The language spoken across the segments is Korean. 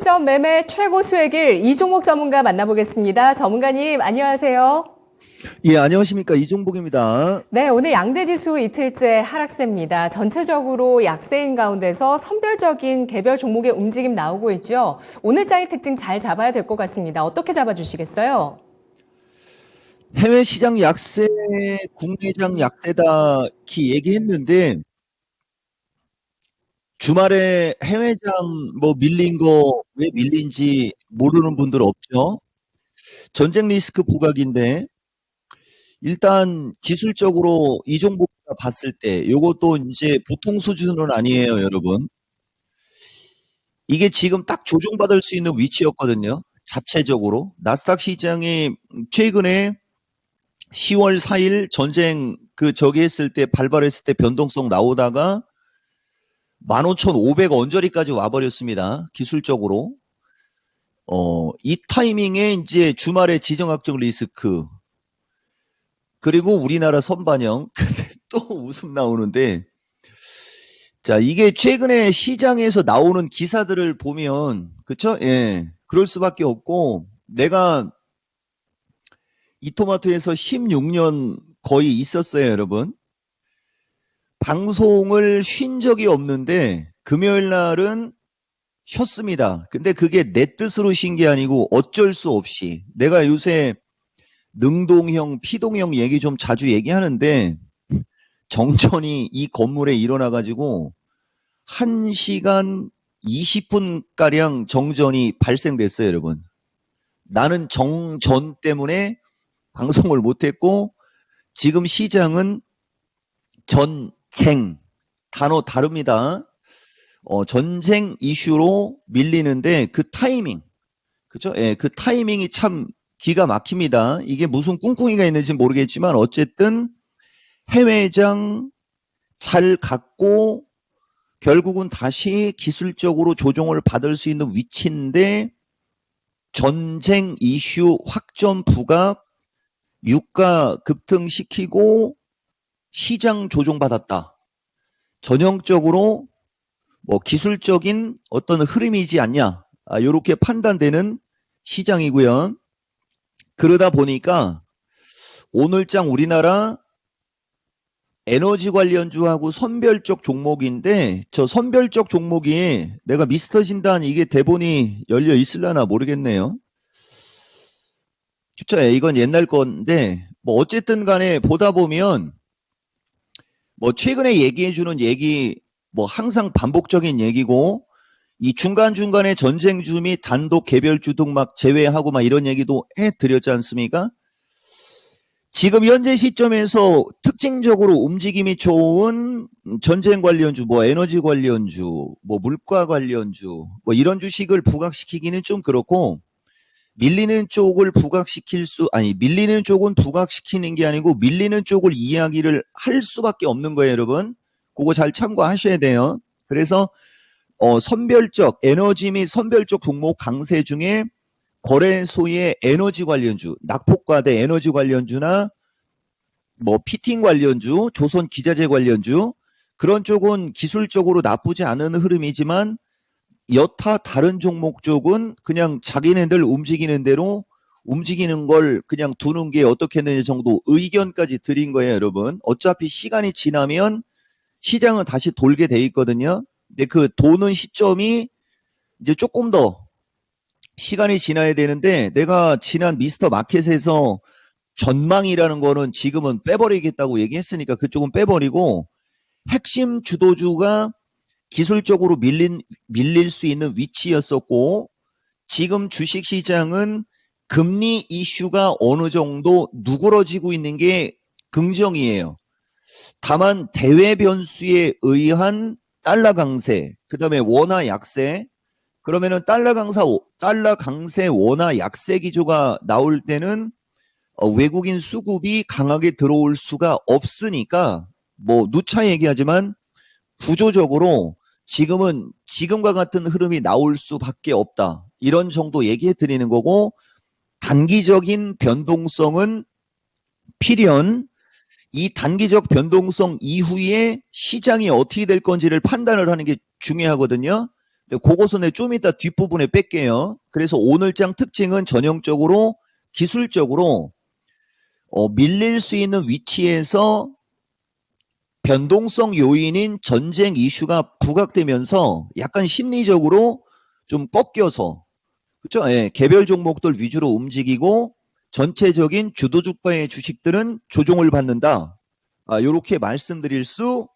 실전 매매 최고 수익일 이종목 전문가 만나보겠습니다. 전문가님, 안녕하세요. 예, 안녕하십니까. 이종복입니다. 네, 오늘 양대지수 이틀째 하락세입니다. 전체적으로 약세인 가운데서 선별적인 개별 종목의 움직임 나오고 있죠. 오늘장의 특징 잘 잡아야 될 것 같습니다. 어떻게 잡아주시겠어요? 해외 시장 약세, 국내장 약세다 기 얘기했는데 주말에 해외장 밀린 거 왜 밀린지 모르는 분들 없죠? 전쟁 리스크 부각인데 일단 기술적으로 이종복가 봤을 때 요것도 이제 보통 수준은 아니에요, 여러분. 이게 지금 딱 조정받을 수 있는 위치였거든요. 자체적으로. 나스닥 시장이 최근에 10월 4일 전쟁 저기 했을 때 발발했을 때 변동성 나오다가 15,500 언저리까지 와버렸습니다. 기술적으로. 이 타이밍에 이제 주말에 지정학적 리스크 그리고 우리나라 선반영 근데 또 웃음 나오는데 자 이게 최근에 시장에서 나오는 기사들을 보면 그쵸? 예, 그럴 수밖에 없고 내가 이토마토에서 16년 거의 있었어요, 여러분. 방송을 쉰 적이 없는데 금요일 날은 쉬었습니다. 근데 그게 내 뜻으로 쉰 게 아니고 어쩔 수 없이 내가 요새 능동형, 피동형 얘기 좀 자주 얘기하는데 정전이 이 건물에 일어나가지고 1시간 20분가량 정전이 발생됐어요, 여러분. 나는 정전 때문에 방송을 못했고 지금 시장은 전쟁 단어 다릅니다. 전쟁 이슈로 밀리는데 그 타이밍 그죠? 예, 그 타이밍이 참 기가 막힙니다. 이게 무슨 꿍꿍이가 있는지 모르겠지만 어쨌든 해외장 잘 갖고 결국은 다시 기술적으로 조정을 받을 수 있는 위치인데 전쟁 이슈 확전 부각 유가 급등시키고 시장 조정받았다. 전형적으로 기술적인 어떤 흐름이지 않냐. 이렇게 판단되는 시장이고요. 그러다 보니까 오늘장 우리나라 에너지 관련주하고 선별적 종목인데 저 선별적 종목이 내가 미스터 진단 이게 대본이 열려 있을라나 모르겠네요. 그쵸? 이건 옛날 건데 어쨌든 간에 보다 보면 최근에 얘기해주는 얘기 항상 반복적인 얘기고 이 중간중간에 전쟁주 및 단독 개별주 등 막 제외하고 막 이런 얘기도 해드렸지 않습니까? 지금 현재 시점에서 특징적으로 움직임이 좋은 전쟁 관련주, 에너지 관련주, 물가 관련주, 이런 주식을 부각시키기는 좀 그렇고 밀리는 쪽을 밀리는 쪽은 부각시키는 게 아니고 밀리는 쪽을 이야기를 할 수밖에 없는 거예요, 여러분. 그거 잘 참고하셔야 돼요. 그래서 선별적 에너지 및 선별적 종목 강세 중에 거래소의 에너지 관련주, 낙폭과대 에너지 관련주나 피팅 관련주, 조선 기자재 관련주 그런 쪽은 기술적으로 나쁘지 않은 흐름이지만 여타 다른 종목 쪽은 그냥 자기네들 움직이는 대로 움직이는 걸 그냥 두는 게 어떻겠느냐 정도 의견까지 드린 거예요, 여러분. 어차피 시간이 지나면 시장은 다시 돌게 돼 있거든요. 근데 그 도는 시점이 이제 조금 더 시간이 지나야 되는데 내가 지난 미스터 마켓에서 전망이라는 거는 지금은 빼버리겠다고 얘기했으니까 그쪽은 빼버리고 핵심 주도주가 기술적으로 밀릴 수 있는 위치였었고 지금 주식시장은 금리 이슈가 어느 정도 누그러지고 있는 게 긍정이에요. 다만 대외 변수에 의한 달러 강세, 그 다음에 원화 약세, 그러면은 달러 강세 원화 약세 기조가 나올 때는 외국인 수급이 강하게 들어올 수가 없으니까 누차 얘기하지만 구조적으로 지금은 지금과 같은 흐름이 나올 수밖에 없다. 이런 정도 얘기해 드리는 거고 단기적인 변동성은 필연 이 단기적 변동성 이후에 시장이 어떻게 될 건지를 판단을 하는 게 중요하거든요. 그것은 좀 이따 뒷부분에 뺄게요. 그래서 오늘장 특징은 전형적으로 기술적으로 밀릴 수 있는 위치에서 변동성 요인인 전쟁 이슈가 부각되면서 약간 심리적으로 좀 꺾여서, 그렇죠? 예, 개별 종목들 위주로 움직이고 전체적인 주도 주가의 주식들은 조정을 받는다. 이렇게 말씀드릴 수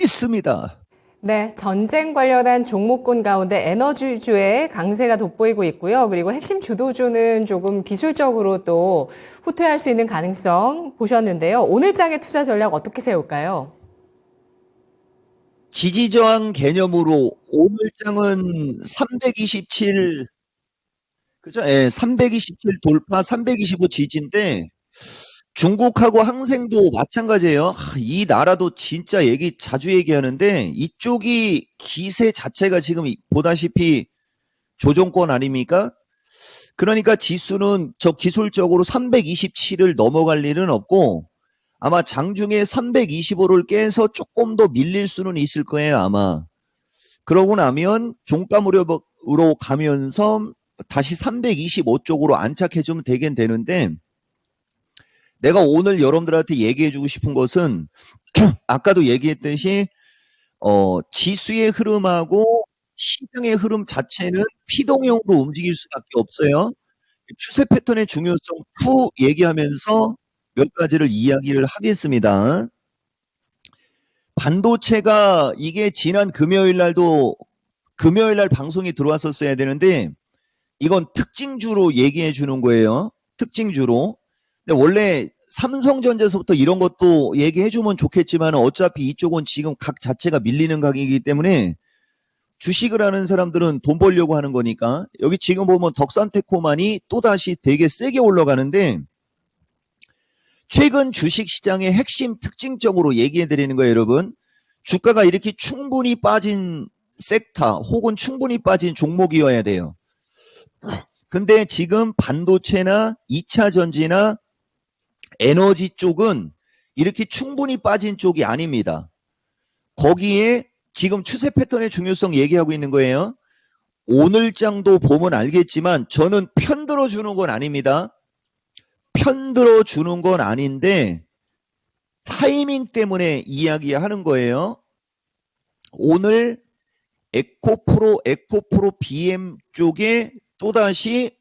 있습니다. 네, 전쟁 관련한 종목군 가운데 에너지주의 강세가 돋보이고 있고요. 그리고 핵심 주도주는 조금 기술적으로 또 후퇴할 수 있는 가능성 보셨는데요. 오늘 장의 투자 전략 어떻게 세울까요? 지지저항 개념으로 오늘장은 327, 그죠? 예, 327 돌파, 325 지지인데 중국하고 항생도 마찬가지예요. 이 나라도 진짜 자주 얘기하는데 이쪽이 기세 자체가 지금 보다시피 조정권 아닙니까? 그러니까 지수는 저 기술적으로 327을 넘어갈 일은 없고 아마 장중에 325를 깨서 조금 더 밀릴 수는 있을 거예요, 아마. 그러고 나면 종가 무렵으로 가면서 다시 325 쪽으로 안착해주면 되긴 되는데 내가 오늘 여러분들한테 얘기해주고 싶은 것은 아까도 얘기했듯이 지수의 흐름하고 시장의 흐름 자체는 피동형으로 움직일 수밖에 없어요. 추세 패턴의 중요성 후 얘기하면서 몇 가지를 이야기를 하겠습니다. 반도체가 이게 지난 금요일 날 방송이 들어왔었어야 되는데 이건 특징주로 얘기해 주는 거예요. 특징주로. 근데 원래 삼성전자에서부터 이런 것도 얘기해 주면 좋겠지만 어차피 이쪽은 지금 각 자체가 밀리는 가격이기 때문에 주식을 하는 사람들은 돈 벌려고 하는 거니까 여기 지금 보면 덕산테크만이 또다시 되게 세게 올라가는데 최근 주식시장의 핵심 특징적으로 얘기해 드리는 거예요, 여러분. 주가가 이렇게 충분히 빠진 섹터 혹은 충분히 빠진 종목이어야 돼요. 근데 지금 반도체나 2차 전지나 에너지 쪽은 이렇게 충분히 빠진 쪽이 아닙니다. 거기에 지금 추세 패턴의 중요성 얘기하고 있는 거예요. 오늘장도 보면 알겠지만 저는 편들어 주는 건 아닙니다. 편들어 주는 건 아닌데 타이밍 때문에 이야기하는 거예요. 오늘 에코프로 BM 쪽에 또다시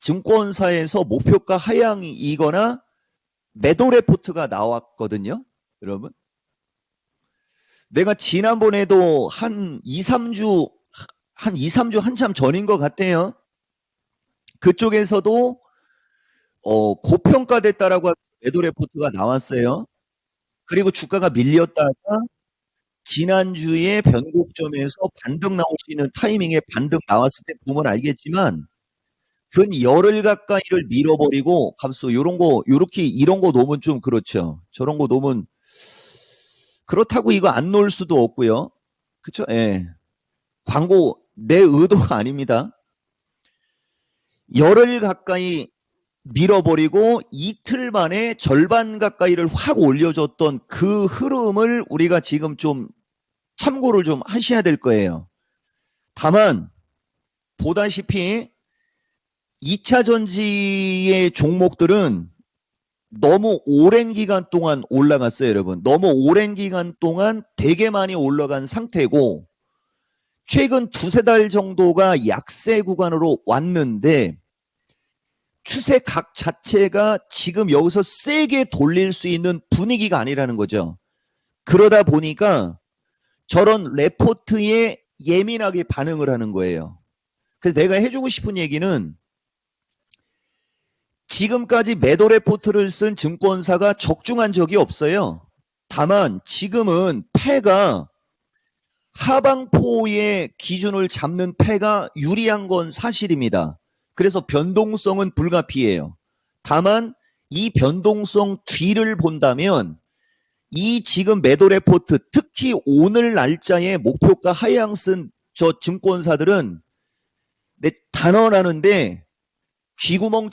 증권사에서 목표가 하향이거나 매도 레포트가 나왔거든요. 여러분. 내가 지난번에도 한 2, 3주 한참 전인 것 같아요. 그쪽에서도 고평가됐다라고 매도 레포트가 나왔어요. 그리고 주가가 밀렸다가 지난주에 변곡점에서 반등 나올 수 있는 타이밍에 반등 나왔을 때 보면 알겠지만 근 열흘 가까이를 밀어버리고 값서 요런 거 요렇게 이런 거 놓으면 좀 그렇죠. 저런 거 놓으면 그렇다고 이거 안 놓을 수도 없고요. 그쵸? 예. 광고 내 의도가 아닙니다. 열흘 가까이 밀어버리고 이틀 만에 절반 가까이를 확 올려줬던 그 흐름을 우리가 지금 좀 참고를 좀 하셔야 될 거예요. 다만 보다시피 2차 전지의 종목들은 너무 오랜 기간 동안 올라갔어요, 여러분. 너무 오랜 기간 동안 되게 많이 올라간 상태고 최근 두세 달 정도가 약세 구간으로 왔는데 추세 각 자체가 지금 여기서 세게 돌릴 수 있는 분위기가 아니라는 거죠. 그러다 보니까 저런 레포트에 예민하게 반응을 하는 거예요. 그래서 내가 해주고 싶은 얘기는 지금까지 매도 레포트를 쓴 증권사가 적중한 적이 없어요. 다만 지금은 패가 하방포의 기준을 잡는 패가 유리한 건 사실입니다. 그래서 변동성은 불가피해요. 다만 이 변동성 뒤를 본다면 이 지금 매도 레포트 특히 오늘 날짜에 목표가 하향 쓴 저 증권사들은 내 단언하는데 쥐구멍을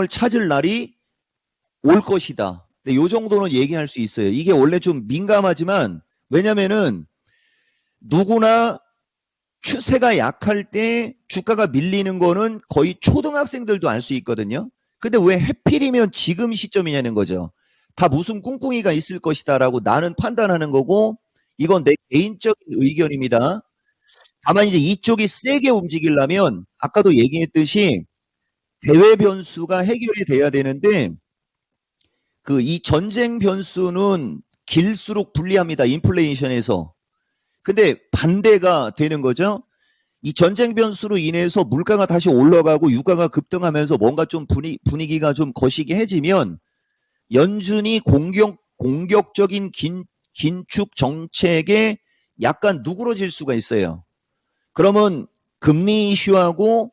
찾을 날이 올 것이다. 이 정도는 얘기할 수 있어요. 이게 원래 좀 민감하지만 왜냐면은 누구나 추세가 약할 때 주가가 밀리는 거는 거의 초등학생들도 알 수 있거든요. 근데 왜 하필이면 지금 시점이냐는 거죠. 다 무슨 꿍꿍이가 있을 것이다라고 나는 판단하는 거고, 이건 내 개인적인 의견입니다. 다만 이제 이쪽이 세게 움직이려면 아까도 얘기했듯이 대외 변수가 해결이 돼야 되는데, 그 이 전쟁 변수는 길수록 불리합니다. 인플레이션에서. 근데 반대가 되는 거죠. 이 전쟁 변수로 인해서 물가가 다시 올라가고 유가가 급등하면서 뭔가 좀 분위기가 좀 거시기해지면 연준이 공격적인 긴축 정책에 약간 누그러질 수가 있어요. 그러면 금리 이슈하고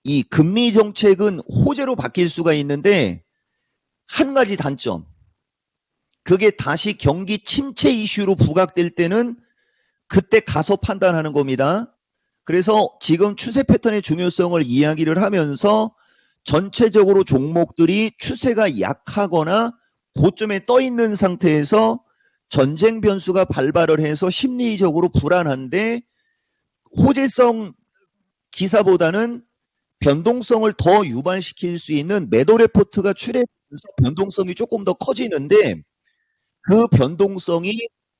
이 금리 정책은 호재로 바뀔 수가 있는데, 한 가지 단점. 그게 다시 경기 침체 이슈로 부각될 때는 그때 가서 판단하는 겁니다. 그래서 지금 추세 패턴의 중요성을 이야기를 하면서 전체적으로 종목들이 추세가 약하거나 고점에 떠 있는 상태에서 전쟁 변수가 발발을 해서 심리적으로 불안한데, 호재성 기사보다는 변동성을 더 유발시킬 수 있는 매도 레포트가 출해서 변동성이 조금 더 커지는데, 그 변동성이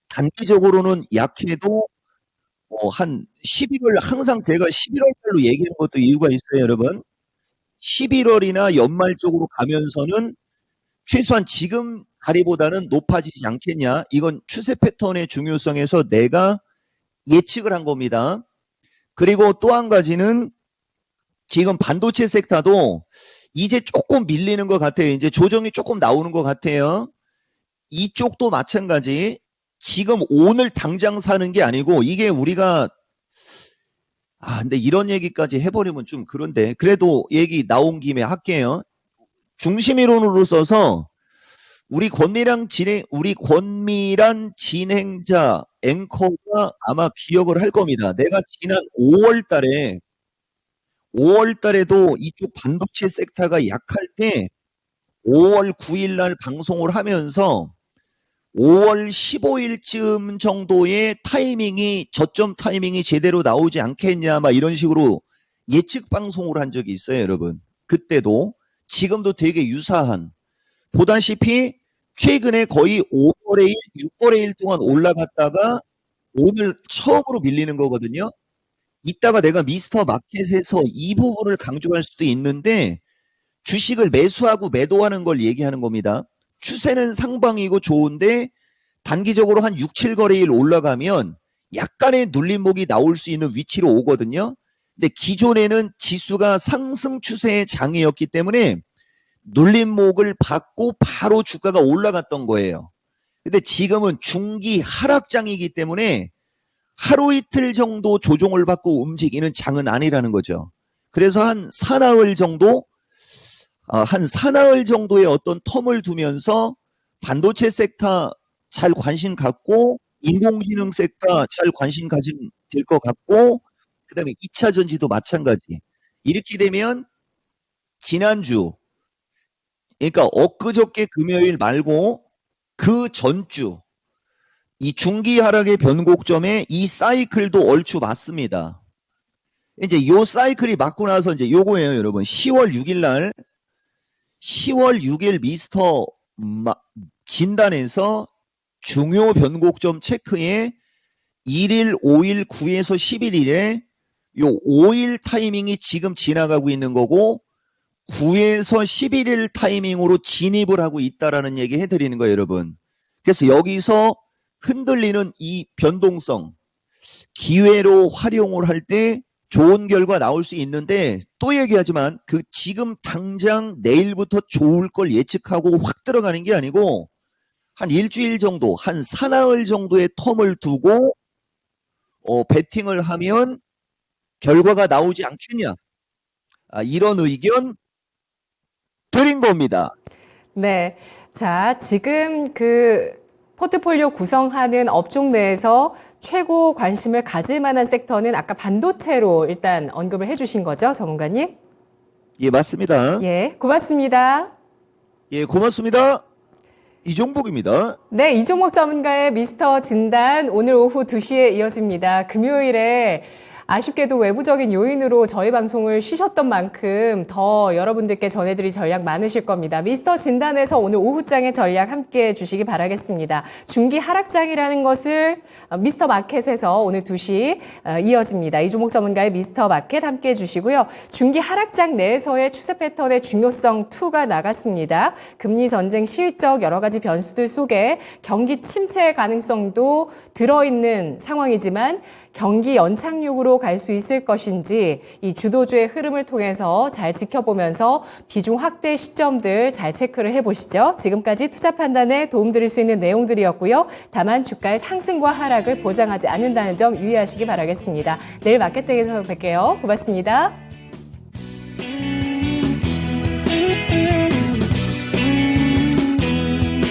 단기적으로는 약해도 한 11월, 항상 제가 11월 달로 얘기하는 것도 이유가 있어요, 여러분. 11월이나 연말 쪽으로 가면서는 최소한 지금 다리보다는 높아지지 않겠냐. 이건 추세 패턴의 중요성에서 내가 예측을 한 겁니다. 그리고 또 한 가지는 지금 반도체 섹터도 이제 조금 밀리는 것 같아요. 이제 조정이 조금 나오는 것 같아요. 이쪽도 마찬가지. 지금 오늘 당장 사는 게 아니고, 이게 우리가 근데 이런 얘기까지 해버리면 좀 그런데, 그래도 얘기 나온 김에 할게요. 중심 이론으로 써서 우리 권미란 진행자 앵커가 아마 기억을 할 겁니다. 내가 지난 5월 달에도 이쪽 반도체 섹터가 약할 때 5월 9일 날 방송을 하면서 5월 15일쯤 정도의 저점 타이밍이 제대로 나오지 않겠냐, 막 이런 식으로 예측 방송을 한 적이 있어요, 여러분. 그때도, 지금도 되게 유사한. 보다시피 최근에 거의 5거래일, 6거래일 동안 올라갔다가 오늘 처음으로 밀리는 거거든요. 이따가 내가 미스터 마켓에서 이 부분을 강조할 수도 있는데, 주식을 매수하고 매도하는 걸 얘기하는 겁니다. 추세는 상방이고 좋은데 단기적으로 한 6, 7거래일 올라가면 약간의 눌림목이 나올 수 있는 위치로 오거든요. 근데 기존에는 지수가 상승 추세의 장이었기 때문에 눌림목을 받고 바로 주가가 올라갔던 거예요. 근데 지금은 중기 하락장이기 때문에 하루 이틀 정도 조정을 받고 움직이는 장은 아니라는 거죠. 그래서 한 사나흘 정도의 어떤 텀을 두면서 반도체 섹터 잘 관심 갖고, 인공지능 섹터 잘 관심 가지면 될 것 같고, 그 다음에 2차 전지도 마찬가지. 이렇게 되면 지난주, 그러니까 엊그저께 금요일 말고 그 전주, 이 중기 하락의 변곡점에 이 사이클도 얼추 맞습니다. 이제 요 사이클이 맞고 나서 이제 요거예요, 여러분. 10월 6일 미스터 진단에서 중요 변곡점 체크에 1일, 5일, 9에서 11일에 요 5일 타이밍이 지금 지나가고 있는 거고, 9에서 11일 타이밍으로 진입을 하고 있다라는 얘기 해드리는 거예요, 여러분. 그래서 여기서 흔들리는 이 변동성, 기회로 활용을 할 때 좋은 결과 나올 수 있는데, 또 얘기하지만 그 지금 당장 내일부터 좋을 걸 예측하고 확 들어가는 게 아니고, 한 일주일 정도, 한 사나흘 정도의 텀을 두고 베팅을 하면 결과가 나오지 않겠냐, 이런 의견 드린 겁니다. 네. 자, 지금 그 포트폴리오 구성하는 업종 내에서 최고 관심을 가질 만한 섹터는 아까 반도체로 일단 언급을 해주신 거죠, 전문가님? 예, 맞습니다. 예, 고맙습니다. 예, 고맙습니다. 이종복입니다. 네, 이종목 전문가의 미스터 진단 오늘 오후 2시에 이어집니다. 금요일에 아쉽게도 외부적인 요인으로 저희 방송을 쉬셨던 만큼 더 여러분들께 전해드릴 전략 많으실 겁니다. 미스터 진단에서 오늘 오후장의 전략 함께해 주시기 바라겠습니다. 중기 하락장이라는 것을 미스터 마켓에서 오늘 2시 이어집니다. 이종목 전문가의 미스터 마켓 함께해 주시고요. 중기 하락장 내에서의 추세 패턴의 중요성 2가 나갔습니다. 금리 전쟁 실적 여러 가지 변수들 속에 경기 침체 가능성도 들어있는 상황이지만 경기 연착륙으로 갈 수 있을 것인지 이 주도주의 흐름을 통해서 잘 지켜보면서 비중 확대 시점들 잘 체크를 해보시죠. 지금까지 투자 판단에 도움드릴 수 있는 내용들이었고요. 다만 주가의 상승과 하락을 보장하지 않는다는 점 유의하시기 바라겠습니다. 내일 마켓땡에서 뵐게요. 고맙습니다.